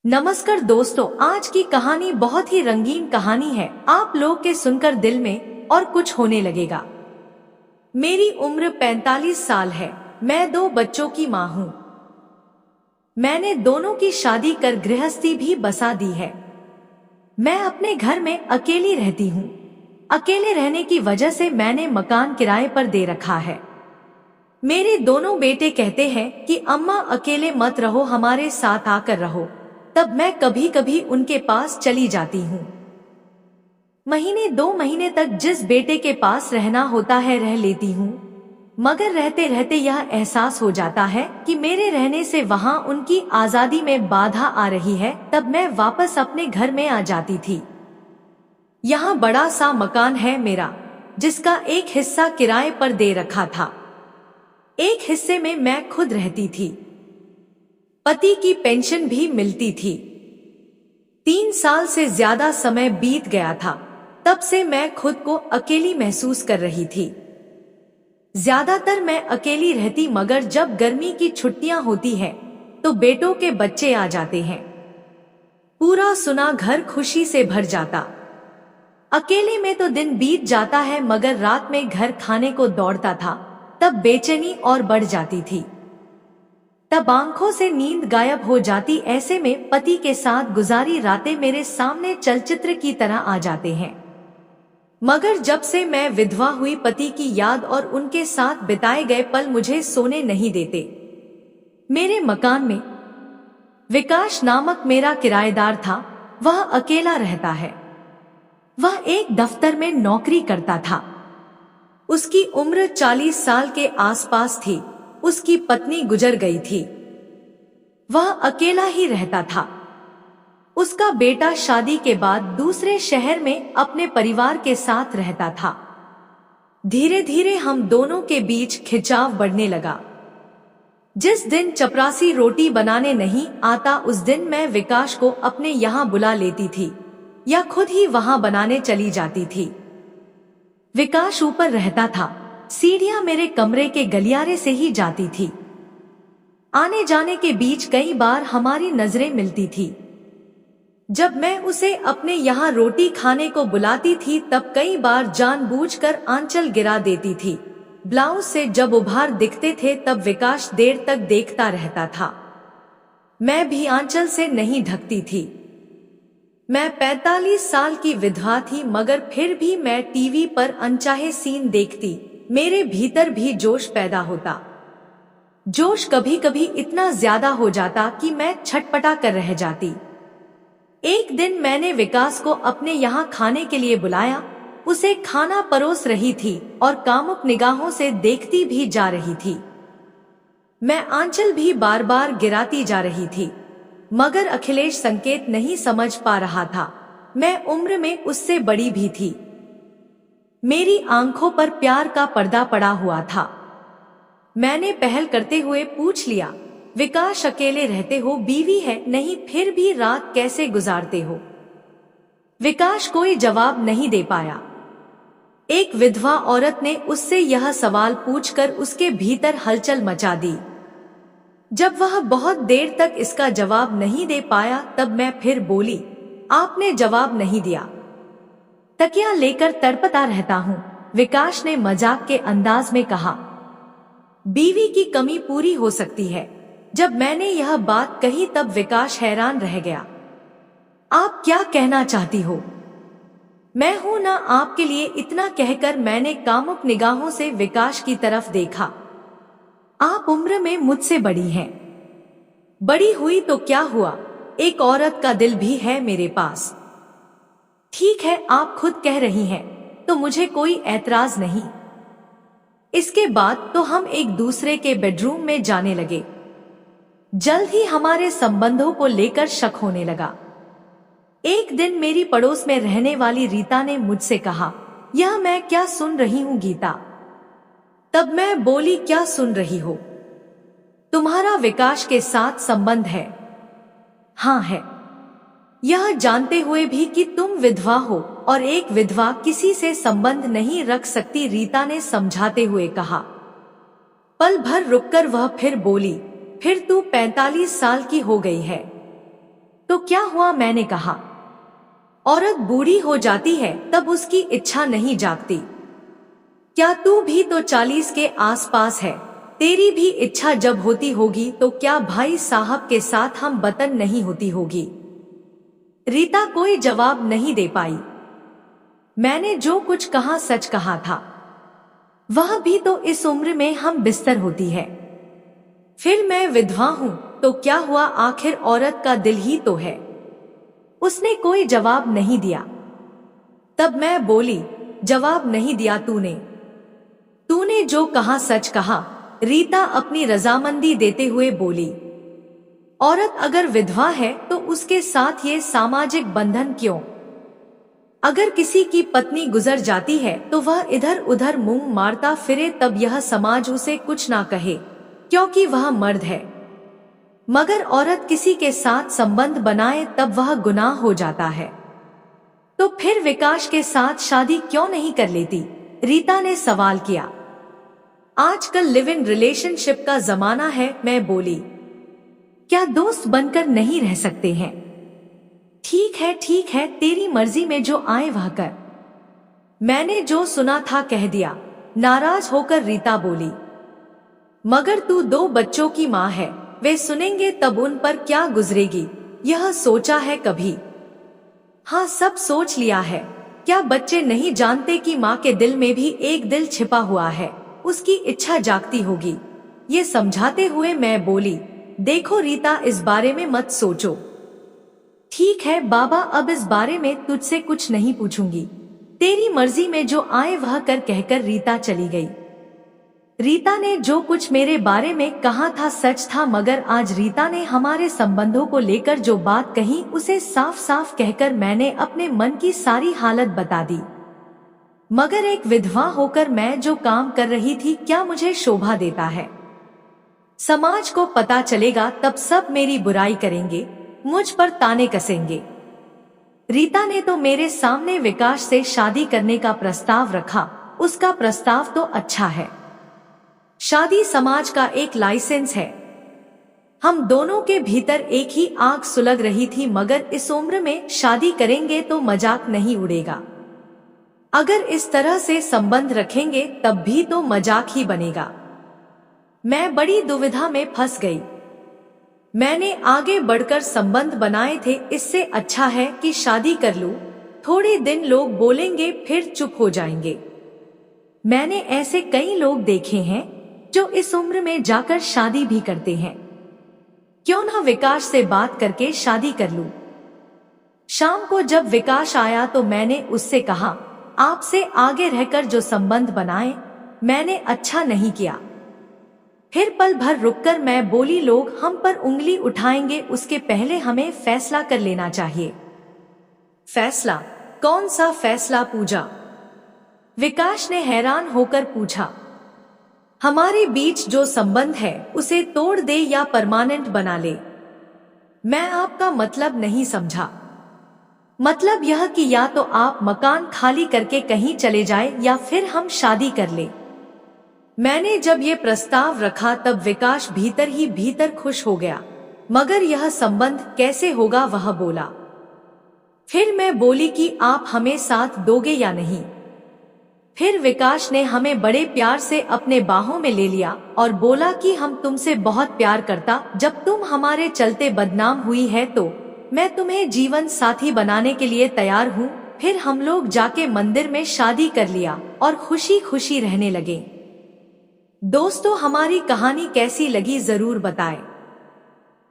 नमस्कार दोस्तों, आज की कहानी बहुत ही रंगीन कहानी है। आप लोग के सुनकर दिल में और कुछ होने लगेगा। मेरी उम्र 45 साल है। मैं 2 बच्चों की माँ हूँ। मैंने दोनों की शादी कर गृहस्थी भी बसा दी है। मैं अपने घर में अकेली रहती हूँ। अकेले रहने की वजह से मैंने मकान किराए पर दे रखा है। मेरे दोनों बेटे कहते हैं कि अम्मा अकेले मत रहो, हमारे साथ आकर रहो। तब मैं कभी कभी उनके पास चली जाती हूँ। महीने 2 महीने तक जिस बेटे के पास रहना होता है रह लेती हूँ, मगर रहते रहते यह एहसास हो जाता है कि मेरे रहने से वहाँ उनकी आजादी में बाधा आ रही है। तब मैं वापस अपने घर में आ जाती थी। यहाँ बड़ा सा मकान है मेरा, जिसका एक हिस्सा किराए पर दे रखा था। एक हिस्से में मैं खुद रहती थी। पति की पेंशन भी मिलती थी। 3 साल से ज्यादा समय बीत गया था। तब से मैं खुद को अकेली महसूस कर रही थी। ज्यादातर मैं अकेली रहती, मगर जब गर्मी की छुट्टियां होती हैं, तो बेटों के बच्चे आ जाते हैं। पूरा सुना घर खुशी से भर जाता। अकेले में तो दिन बीत जाता है, मगर रात में घर खाने को दौड़ता था, तब बेचैनी और बढ़ जाती थी। तब आंखों से नींद गायब हो जाती। ऐसे में पति के साथ गुजारी रातें मेरे सामने चलचित्र की तरह आ जाते हैं। मगर जब से मैं विधवा हुई, पति की याद और उनके साथ बिताए गए पल मुझे सोने नहीं देते। मेरे मकान में विकास नामक मेरा किराएदार था। वह अकेला रहता है। वह एक दफ्तर में नौकरी करता था। उसकी उम्र 40 साल के आसपास थी। उसकी पत्नी गुजर गई थी। वह अकेला ही रहता था। उसका बेटा शादी के बाद दूसरे शहर में अपने परिवार के साथ रहता था। धीरे धीरे हम दोनों के बीच खिंचाव बढ़ने लगा। जिस दिन चपरासी रोटी बनाने नहीं आता, उस दिन मैं विकास को अपने यहाँ बुला लेती थी या खुद ही वहां बनाने चली जाती थी। विकास ऊपर रहता था। सीढ़ियां मेरे कमरे के गलियारे से ही जाती थी। आने जाने के बीच कई बार हमारी नजरें मिलती थी। जब मैं उसे अपने यहाँ रोटी खाने को बुलाती थी, तब कई बार जानबूझकर आंचल गिरा देती थी। ब्लाउज से जब उभार दिखते थे, तब विकास देर तक देखता रहता था। मैं भी आंचल से नहीं ढकती थी। मैं 45 साल की विधवा थी, मगर फिर भी मैं टीवी पर अनचाहे सीन देखती। मेरे भीतर भी जोश पैदा होता। जोश कभी कभी इतना ज्यादा हो जाता कि मैं छटपटा कर रह जाती। एक दिन मैंने विकास को अपने यहाँ खाने के लिए बुलाया। उसे खाना परोस रही थी और कामुक निगाहों से देखती भी जा रही थी। मैं आंचल भी बार बार गिराती जा रही थी, मगर अखिलेश संकेत नहीं समझ पा रहा था। मैं उम्र में उससे बड़ी भी थी। मेरी आंखों पर प्यार का पर्दा पड़ा हुआ था। मैंने पहल करते हुए पूछ लिया, विकास अकेले रहते हो? बीवी है? नहीं, फिर भी रात कैसे गुजारते हो? विकास कोई जवाब नहीं दे पाया। एक विधवा औरत ने उससे यह सवाल पूछकर उसके भीतर हलचल मचा दी। जब वह बहुत देर तक इसका जवाब नहीं दे पाया, तब मैं फिर बोली, आपने जवाब नहीं दिया। तकिया लेकर तड़पता रहता हूँ, विकास ने मजाक के अंदाज में कहा। बीवी की कमी पूरी हो सकती है। जब मैंने यह बात कही, तब विकास हैरान रह गया। आप क्या कहना चाहती हो? मैं हूं ना आपके लिए, इतना कहकर मैंने कामुक निगाहों से विकास की तरफ देखा। आप उम्र में मुझसे बड़ी हैं। बड़ी हुई तो क्या हुआ, एक औरत का दिल भी है मेरे पास। ठीक है, आप खुद कह रही हैं, तो मुझे कोई ऐतराज नहीं। इसके बाद तो हम एक दूसरे के बेडरूम में जाने लगे। जल्द ही हमारे संबंधों को लेकर शक होने लगा। एक दिन मेरी पड़ोस में रहने वाली रीता ने मुझसे कहा, यह मैं क्या सुन रही हूँ गीता? तब मैं बोली, क्या सुन रही हो? तुम्हारा विकास के साथ संबंध है? हाँ है। यह जानते हुए भी कि तुम विधवा हो और एक विधवा किसी से संबंध नहीं रख सकती, रीता ने समझाते हुए कहा। पल भर रुककर वह फिर बोली, फिर तू 45 साल की हो गई है, तो क्या हुआ, मैंने कहा। औरत बूढ़ी हो जाती है तब उसकी इच्छा नहीं जागती। क्या तू भी तो 40 के आसपास है, तेरी भी इच्छा जब होती होगी तो क्या भाई साहब के साथ हम बतन नहीं होती होगी। रीता कोई जवाब नहीं दे पाई। मैंने जो कुछ कहा सच कहा था। वह भी तो इस उम्र में हम बिस्तर होती है। फिर मैं विधवा हूं तो क्या हुआ, आखिर औरत का दिल ही तो है। उसने कोई जवाब नहीं दिया। तब मैं बोली, जवाब नहीं दिया तूने जो कहा सच कहा। रीता अपनी रजामंदी देते हुए बोली, औरत अगर विधवा है तो उसके साथ ये सामाजिक बंधन क्यों। अगर किसी की पत्नी गुजर जाती है तो वह इधर उधर मुंह मारता फिरे तब यह समाज उसे कुछ ना कहे क्योंकि वह मर्द है, मगर औरत किसी के साथ संबंध बनाए तब वह गुनाह हो जाता है। तो फिर विकास के साथ शादी क्यों नहीं कर लेती, रीता ने सवाल किया। आजकल लिव इन रिलेशनशिप का जमाना है, मैं बोली। क्या दोस्त बनकर नहीं रह सकते हैं। ठीक है, तेरी मर्जी में जो आए वह कर। मैंने जो सुना था कह दिया। नाराज होकर रीता बोली, मगर तू 2 बच्चों की माँ है, वे सुनेंगे तब उन पर क्या गुजरेगी, यह सोचा है कभी। हाँ, सब सोच लिया है। क्या बच्चे नहीं जानते कि माँ के दिल में भी एक दिल छिपा हुआ है, उसकी इच्छा जागती होगी। ये समझाते हुए मैं बोली, देखो रीता, इस बारे में मत सोचो। ठीक है बाबा, अब इस बारे में तुझसे कुछ नहीं पूछूंगी, तेरी मर्जी में जो आए वह कर, कहकर रीता चली गई। रीता ने जो कुछ मेरे बारे में कहा था सच था, मगर आज रीता ने हमारे संबंधों को लेकर जो बात कही उसे साफ साफ कहकर मैंने अपने मन की सारी हालत बता दी। मगर एक विधवा होकर मैं जो काम कर रही थी क्या मुझे शोभा देता है। समाज को पता चलेगा तब सब मेरी बुराई करेंगे, मुझ पर ताने कसेंगे। रीता ने तो मेरे सामने विकास से शादी करने का प्रस्ताव रखा। उसका प्रस्ताव तो अच्छा है। शादी समाज का एक लाइसेंस है। हम दोनों के भीतर एक ही आग सुलग रही थी, मगर इस उम्र में शादी करेंगे तो मजाक नहीं उड़ेगा। अगर इस तरह से संबंध रखेंगे तब भी तो मजाक ही बनेगा। मैं बड़ी दुविधा में फंस गई। मैंने आगे बढ़कर संबंध बनाए थे, इससे अच्छा है कि शादी कर लूं। थोड़े दिन लोग बोलेंगे फिर चुप हो जाएंगे। मैंने ऐसे कई लोग देखे हैं जो इस उम्र में जाकर शादी भी करते हैं। क्यों ना विकास से बात करके शादी कर लूं। शाम को जब विकास आया तो मैंने उससे कहा, आपसे आगे रहकर जो संबंध बनाए मैंने अच्छा नहीं किया। फिर पल भर रुककर मैं बोली, लोग हम पर उंगली उठाएंगे उसके पहले हमें फैसला कर लेना चाहिए। फैसला? कौन सा फैसला पूजा? विकास ने हैरान होकर पूछा। हमारे बीच जो संबंध है उसे तोड़ दे या परमानेंट बना ले। मैं आपका मतलब नहीं समझा। मतलब यह कि या तो आप मकान खाली करके कहीं चले जाए या फिर हम शादी कर ले। मैंने जब ये प्रस्ताव रखा तब विकास भीतर ही भीतर खुश हो गया, मगर यह संबंध कैसे होगा वह बोला। फिर मैं बोली कि आप हमें साथ दोगे या नहीं। फिर विकास ने हमें बड़े प्यार से अपने बाहों में ले लिया और बोला कि हम तुमसे बहुत प्यार करता, जब तुम हमारे चलते बदनाम हुई है तो मैं तुम्हें जीवन साथी बनाने के लिए तैयार हूँ। फिर हम लोग जाके मंदिर में शादी कर लिया और खुशी खुशी रहने लगे। दोस्तों, हमारी कहानी कैसी लगी जरूर बताएं।